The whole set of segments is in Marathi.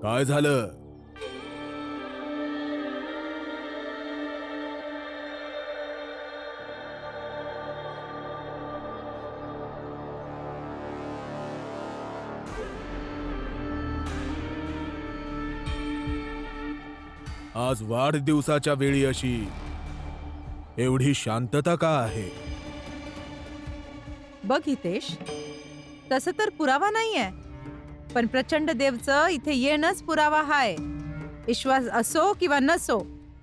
काय झालं? आज वाढदिवसाच्या वेळी अशी एवढी शांतता का आहे? बघ हितेश, तसं तर पुरावा नाहीये, पण प्रचंड देवचं इथे येणंच पुरावा हाय. विश्वास असो किंवा नसो,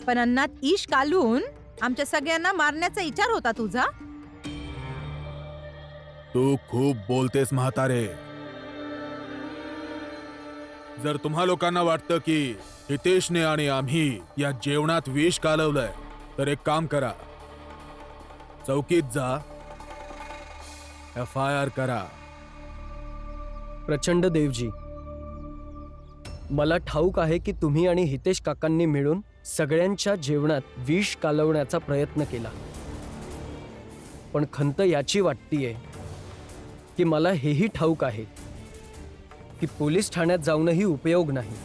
पण अन्नात ईश कालून आमच्या सगळ्यांना मारण्याचा विचार होता तुझा. तू खूप बोलतेस म्हातारे. जर तुम्हा लोकांना वाटतं की हितेशने आणि आम्ही या जेवणात विष कालवलंय, तर एक काम करा, चौकीत जा, FIR करा. प्रचंड देवजी, मला ठाऊक आहे की तुम्ही आणि हितेश काकांनी मिळून सगळ्यांच्या जेवणात विष कालवण्याचा प्रयत्न केला, पण खंत याची वाटतीये की मला हेही ठाऊक आहे की पोलीस ठाण्यात जाऊनही उपयोग नाही,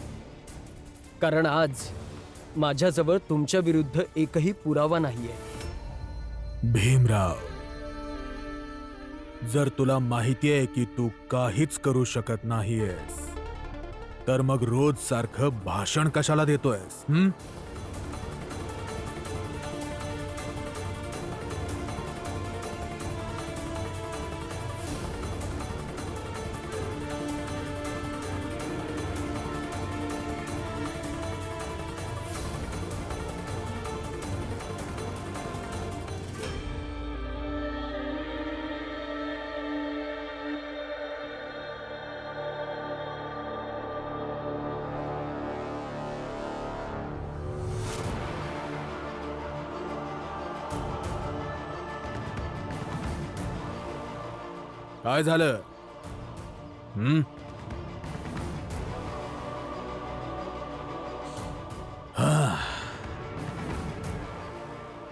कारण आज माझ्याजवळ तुमच्या विरुद्ध एकही पुरावा नाहीये. भीमराव, जर तुला माहिती आहे की तू काहीच करू शकत नाहीयेस, तर मग रोज सारखं भाषण कशाला देतोयस? काय झालं?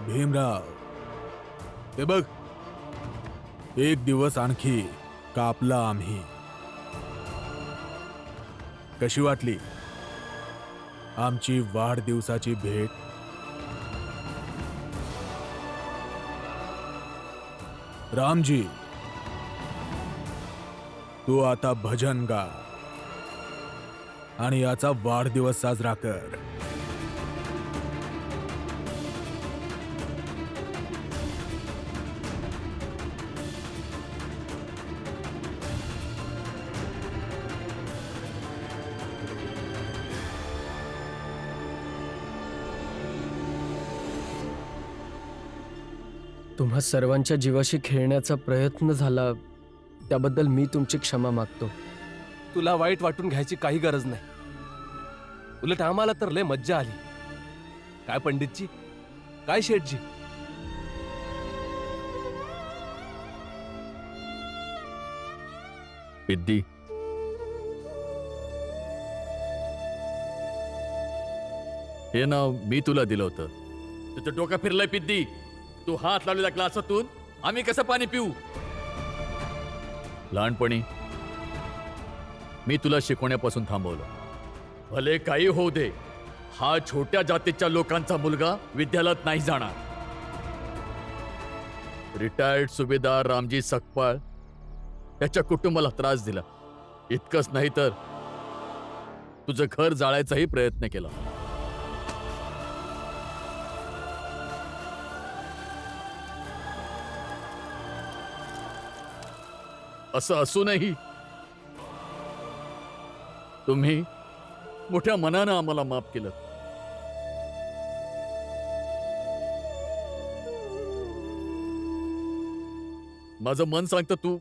भीमराव, ते बघ, एक दिवस आणखी कापला आम्ही. कशी वाटली आमची वाढदिवसाची भेट? रामजी, तू आता भजन गा आणि याचा वाढदिवस साजरा कर. तुम्हा सर्वांच्या जीवाशी खेळण्याचा प्रयत्न झाला, त्याबद्दल मी तुमची क्षमा मागतो. तुला वाईट वाटून घ्यायची काही गरज नाही. उलट आम्हाला तर लय मज्जा आली. काय पंडितजी, काय शेठजी? पिद्दी, हे नाव मी तुला दिलं होतं. तुझं डोकं फिरलंय पिद्दी. तू हात लावलेल्या ग्लासातून आम्ही कसं पाणी पिऊ? लहानपणी मी तुला शिकवण्यापासून थांबवलं. भले काही होऊ दे, हा छोट्या जातीच्या लोकांचा मुलगा विद्यालयात नाही जाणार. रिटायर्ड सुभेदार रामजी सकपाळ त्याच्या कुटुंबाला त्रास दिला. इतकंच नाही तर तुझं घर जाळायचाही प्रयत्न केला. असं असूनही तुम्ही मोठ्या मनानं आम्हाला माफ केलं. माझं मन सांगतं तू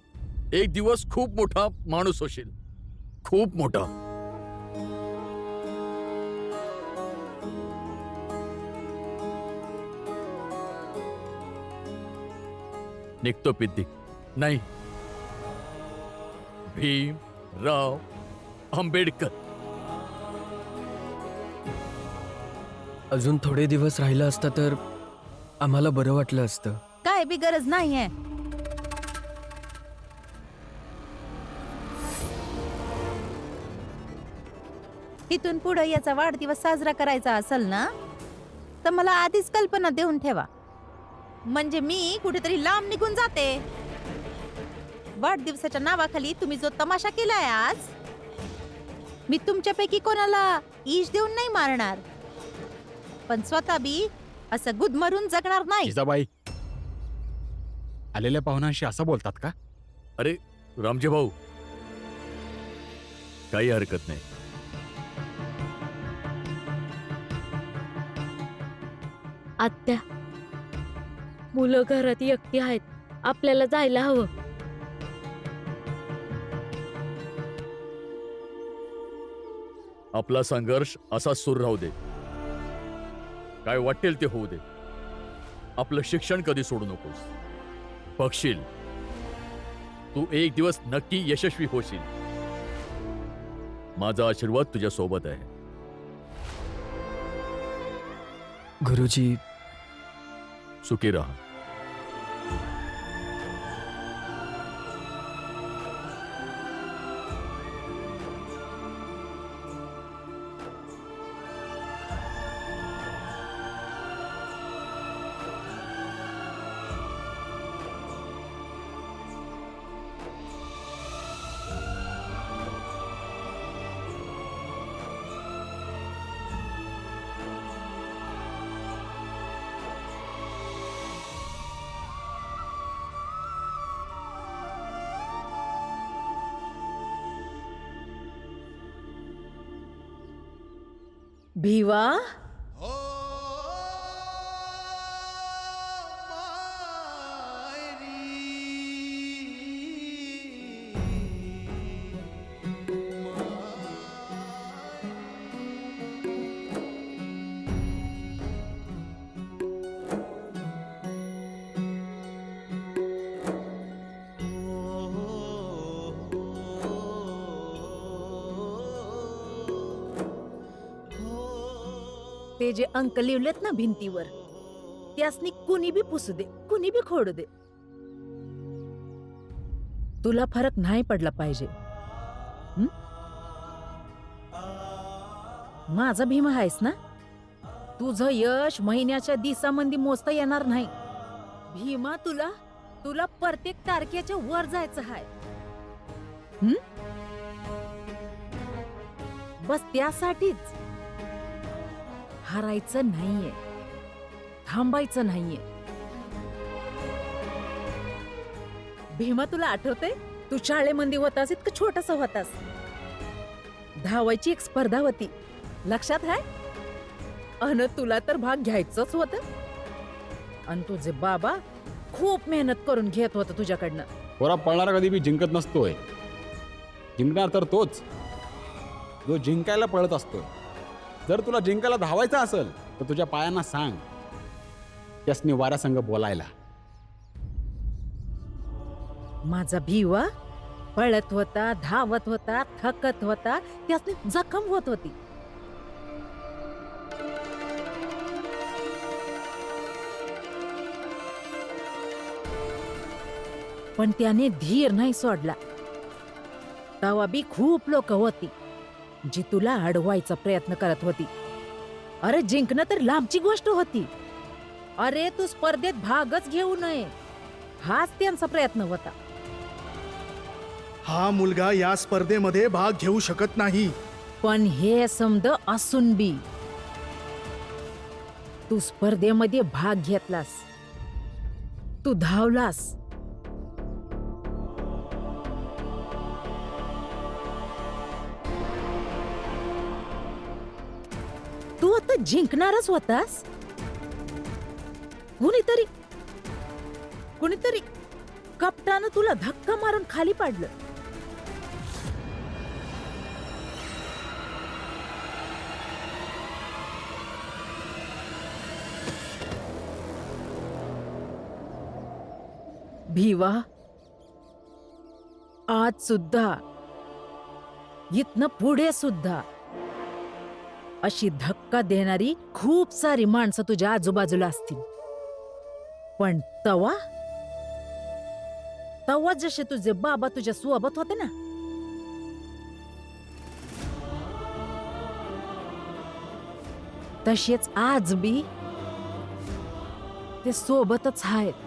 एक दिवस खूप मोठा माणूस होशील, खूप मोठा. निघतो पिद्दी. नाही, भीमराव आंबेडकर. अजून थोडे दिवस राहिला असता तर आम्हाला बरं वाटलं असतं. काय बी गरज नाहीये. इथून पुढे याचा वाढदिवस साजरा करायचा असेल ना तर मला आधीच कल्पना देऊन ठेवा, म्हणजे मी कुठेतरी लांब निघून जाते. वाढदिवसाच्या नावाखाली तुम्ही जो तमाशा केलाय आज, मी तुमच्यापैकी कोणाला ईश देऊन नाही मारणार, पण स्वतः बी असं गुदमरून जगणार नाही. जिजाबाई, आलेल्या पाहुण्यांशी असं बोलतात का? अरे रामजी भाऊ, काही हरकत नाही. आत्या, मुलं घरात एकटी आहेत, आपल्याला जायला हवं. आपला संघर्ष असाच सुरू राहू दे. काय वाटेल ते होऊ दे. आपलं शिक्षण कधी सोडू नकोस. बघशील, तू एक दिवस नक्की यशस्वी होशील. माझा आशीर्वाद तुझ्या सोबत आहे. गुरुजी, सुखी राहा. भिवा, ते जे अंक लिवलेत ना भिंतीवर, त्यासनी कुणी बी पुसू दे, कुणी बी खोडू दे, तुला फरक नाही पडला पाहिजे. हं? माझा भीमा आहेस ना, तुझं यश महिन्याच्या दिवसामध्ये मोजता येणार नाही. भीमा, तुला तुला प्रत्येक तारखेच्या वर जायचं आहे. हं? बस त्यासाठीच हारायचं नाहीये, थांबायचं नाहीये. भीमा, तुला आठवतंय तू शाळेमध्ये होतास, इतकं छोटासा होतास, धावायची एक स्पर्धा होती, लक्षात आहे? अन तुला तर भाग घ्यायचंच होतं, आणि तुझे बाबा खूप मेहनत करून घेत होतं तुझ्याकडनं. पोरा पळणारा कधी बी जिंकत नसतोय. जिंकणार तर तोच जो जिंकायला पळत असतोय. जर तुला जिंकायला धावायचं असेल तर तुझ्या पायांना सांग त्यासनी वाऱ्यासंग बोलायला. माझा भिवा पळत होता, धावत होता, थकत होता, त्यासनी जखम होत होती. पण त्याने धीर नाही सोडला. तेव्हा बी खूप लोक होती जी तुला अडवायचा प्रयत्न करत होती. अरे जिंकणं तर लांबची गोष्ट होती. अरे तू स्पर्धेत भागच घेऊ नये, हाच त्यांचा प्रयत्न होता. हा मुलगा या स्पर्धेमध्ये भाग घेऊ शकत नाही. पण हे समज असून बी तू स्पर्धेमध्ये भाग घेतलास, तू धावलास. तू आता जिंकणारच होतास. कुणीतरी कपटानं तुला धक्का मारून खाली पाडलं. भिवा, आज सुद्धा, इथनं पुढे सुद्धा अशी धक्का देणारी खूप सारी माणसं तुझ्या आजूबाजूला असतील. पण तवा जसे तुझे बाबा तुझ्या सोबत होते ना, तसेच आज बी ते सोबतच आहेत.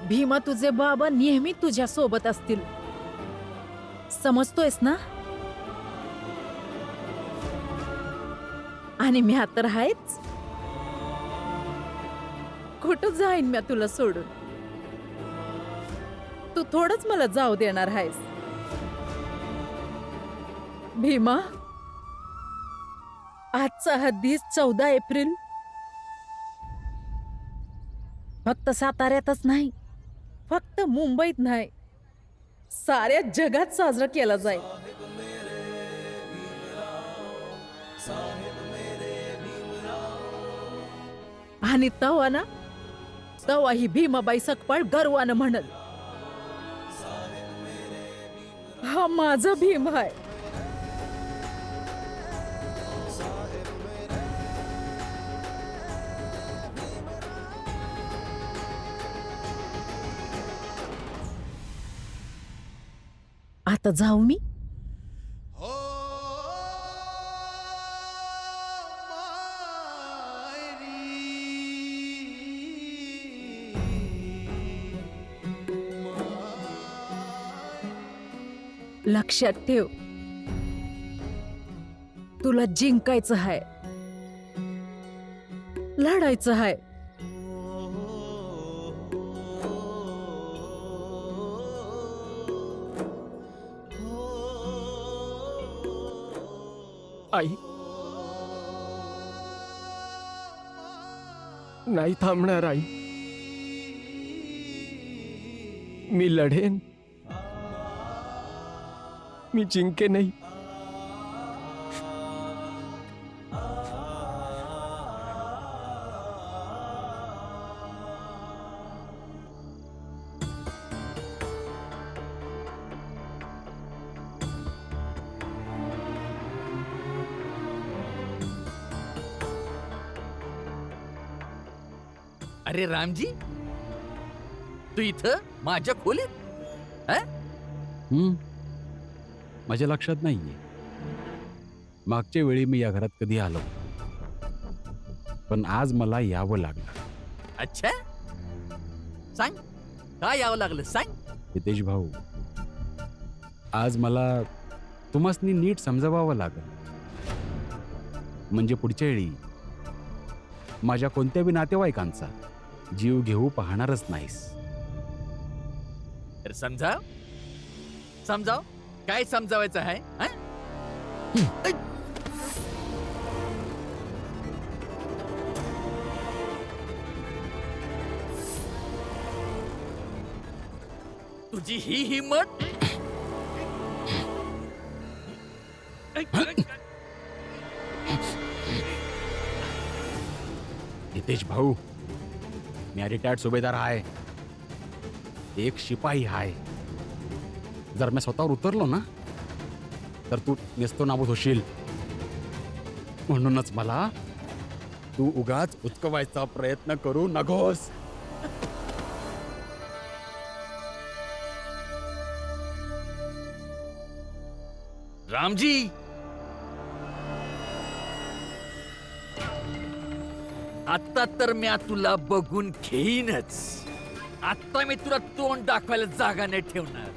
भीमा, तुझे बाबा नेहमी तुझ्या सोबत असतील, समजतोयस ना? आणि मी तर आहेच. कुठं जाईन मी तुला सोडून? तू थोडंच मला जाऊ देणार आहेस. भीमा, आजचा हा दिस 14 एप्रिल फक्त साताऱ्यातच नाही, फक्त मुंबईत नाही, साऱ्या जगात साजरा केला जाईल. आणि तवा ना, तवा ही भीमाबाई सकपाळ गर्वानं म्हणल, हा माझा भीम आहे. आता जाऊ मी? लक्षात ठेव, तुला जिंकायचं आहे, लढायचं आहे. आई, नाही थांबणार आई. मी लढेन, मी जिंके नाही. अरे रामजी, तू इथं माझ्या खोलीत? माझ्या लक्षात नाहीये मागच्या वेळी मी या घरात कधी आलो, पण आज मला यावं लागलं. अच्छा, सांग काय यावं लागलं, सांग. हितेश भाऊ, आज मला तुम्हासनी नीट समजावावं लागलं, म्हणजे पुढच्या वेळी माझ्या कोणत्या बी नातेवाईकांचा जीव घेऊ पाहणारच नाहीस. तर समजाव समजाव, काय समजावायचं आहे? तुझी ही हिम्मत? हितेश भाऊ, मी रिटायर्ड सुभेदार आहे, एक शिपाई आहे. जर मी स्वतःवर उतरलो ना तर तू नेस्तो नाबूद होशील. म्हणूनच मला तू उगाच उचकवायचा प्रयत्न करू नकोस. रामजी, आता तर मी तुला बघून घेईनच. आता मी तुला तोंड दाखवायला जागा नाही ठेवणार.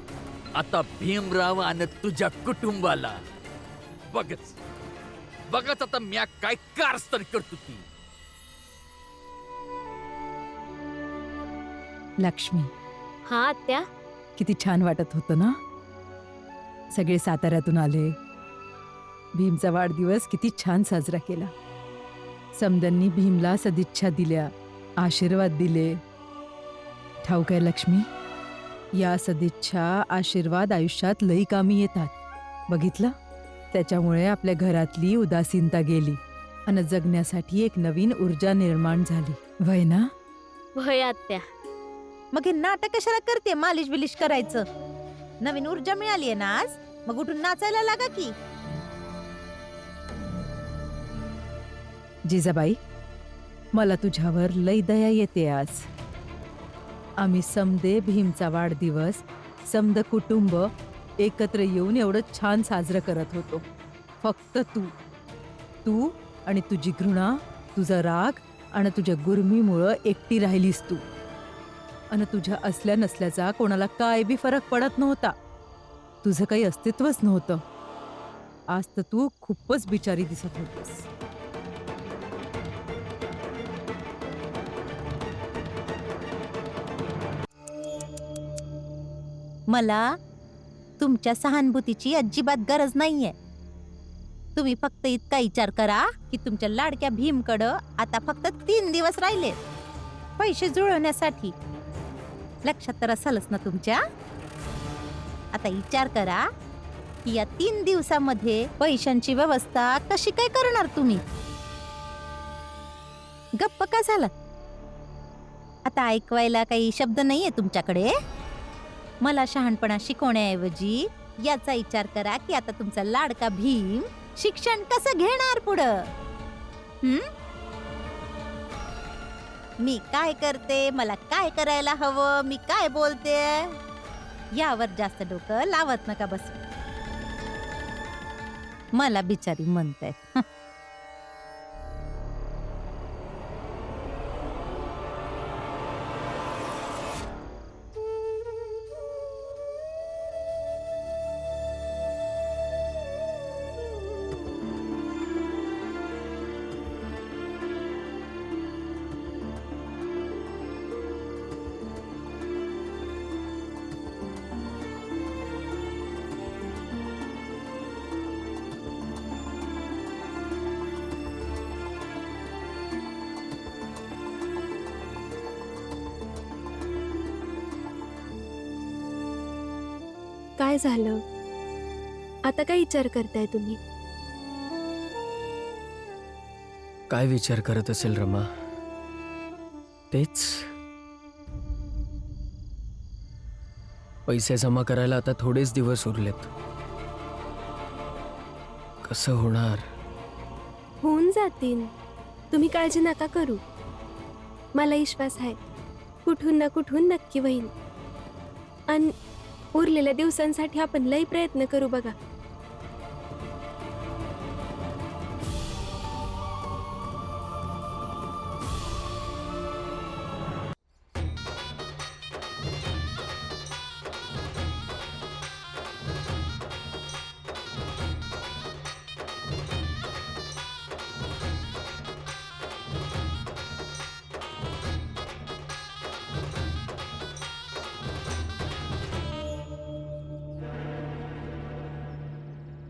आता भीमराव आणि तुझ्या कुटुंबाला बघच बघच आता मी काय कारस्थान करतो ती. लक्ष्मी, हा आत्या. किती छान वाटत होतं ना. सगळे साताऱ्यातून आले, भीमचा वाढदिवस किती छान साजरा केला. समद्यांनी भीमला सदिच्छा दिल्या, आशीर्वाद दिले. ठाऊक आहे लक्ष्मी, या सदिच्छा आशीर्वाद आयुष्यात लई कामी येतात. बघितलं, त्याच्यामुळे आपल्या घरातली उदासीनता गेली आणि जगण्यासाठी एक नवीन ऊर्जा निर्माण झाली. वय ना? वय आत्या. मग हे नाटक कशाला करते मालिश बिलिश करायचं? नवीन ऊर्जा मिळालीये ना आज, मग उठून नाचायला लागा की. जिजाबाई, मला तुझ्यावर लई दया येते आज. आम्ही समदे भीमचा वाढदिवस समद कुटुंब एकत्र येऊन एवढं छान साजरं करत होतो. फक्त तू आणि तुझी घृणा, तुझा राग आणि तुझ्या गुरमीमुळं एकटी राहिलीस तू. आणि तुझ्या असल्या नसल्याचा कोणाला काय बी फरक पडत नव्हता. तुझं काही अस्तित्वच नव्हतं. आज तर तू खूपच बिचारी दिसत होतीस. मला तुमच्या सहानुभूतीची अजिबात गरज नाहीये. तुम्ही फक्त इतका विचार करा की तुमच्या लाडक्या भीमकडं आता फक्त 3 दिवस राहिले पैसे जुळवण्यासाठी. लक्षात तर असेलच ना तुमच्या. आता विचार करा की या 3 दिवसामध्ये पैशांची व्यवस्था कशी काय करणार तुम्ही. गप्प का झाला? आता ऐकवायला काही शब्द नाहीये तुमच्याकडे. मला शहाणपणा शिकवण्याऐवजी याचा विचार करा की आता तुमचा लाडका भीम शिक्षण कसं घेणार पुढं. मी काय करते, मला काय करायला हवं, मी काय बोलते, यावर जास्त डोकं लावत नका बस. मला बिचारी म्हणतायत. काय झालं? आता काय विचार करताय तुम्ही? काय विचार करत असेल रमा? तेच पैसे जमा करायला आता थोडेच दिवस उरलेत. कसं होणार? होऊन जातील. तुम्ही काळजी नका करू. मला विश्वास आहे कुठून ना कुठून नक्की होईल. आणि उरलेल्या दिवसांसाठी आपण लई प्रयत्न करू बघा.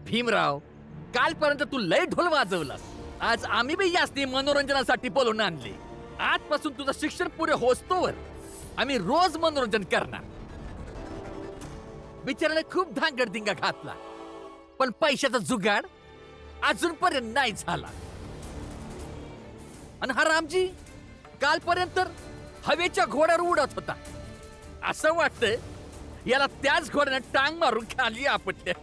भीमराव, कालपर्यंत तू लय ढोल वाजवलास. आज आम्ही बी यासनी मनोरंजनासाठी बोलवून आणले. आजपासून तुझं शिक्षण पुरे होस्तोवर आम्ही रोज मनोरंजन करणार. बिचाराने खूप धांगडधिंगा घातला, पण पैशाचा जुगाड अजूनपर्यंत नाही झाला. आणि हा रामजी कालपर्यंत तर हवेच्या घोड्यावर उडत होता. असं वाटतंय याला त्याच घोड्याने टांग मारून खाली आपटले.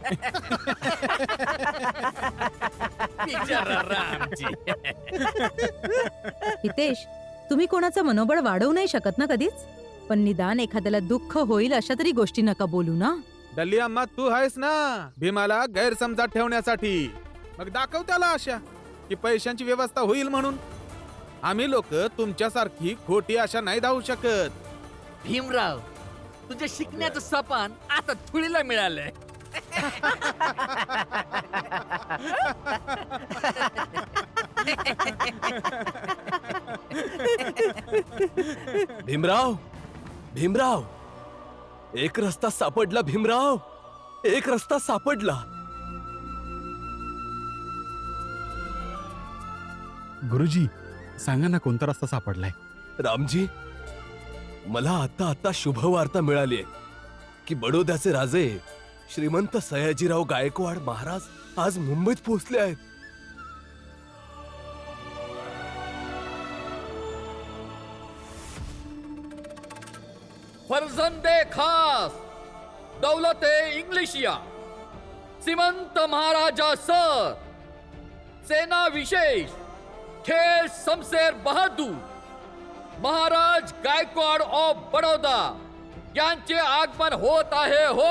बिचारा रामजी. हितेश, तुम्ही कोणाचं मनोबळ वाढवू नाही शकत ना कधीच. पण निदान एखाद्याला दुःख होईल अशा तरी गोष्टी नका बोलू ना. डल्ली अम्मा, तू आहेस ना भीमाला गैरसमजात ठेवण्यासाठी. मग दाखव त्याला आशा की पैशांची व्यवस्था होईल म्हणून. आम्ही लोक तुमच्यासारखी खोटी आशा नाही धावू शकत. भीमराव, तुझ्या शिकण्याचं सपान आता थुळीला मिळालंय. भीमराव, भीमराव, एक रस्ता सापडला. भीमराव, एक रस्ता सापडला. गुरुजी, सांगा ना कोणता रस्ता सापडलाय. रामजी, मला आता शुभ वार्ता मिळाली की बडोद्याचे राजे श्रीमंत सयाजीराव गायकवाड महाराज आज मुंबईत पोहोचले आहेत. फर्जंदे खास दौलते इंग्लिशिया श्रीमंत महाराजा सर सेना विशेष खेल शमशेर बहादूर महाराज गायकवाड ऑफ बडोदा यांचे आगमन होत आहे. हो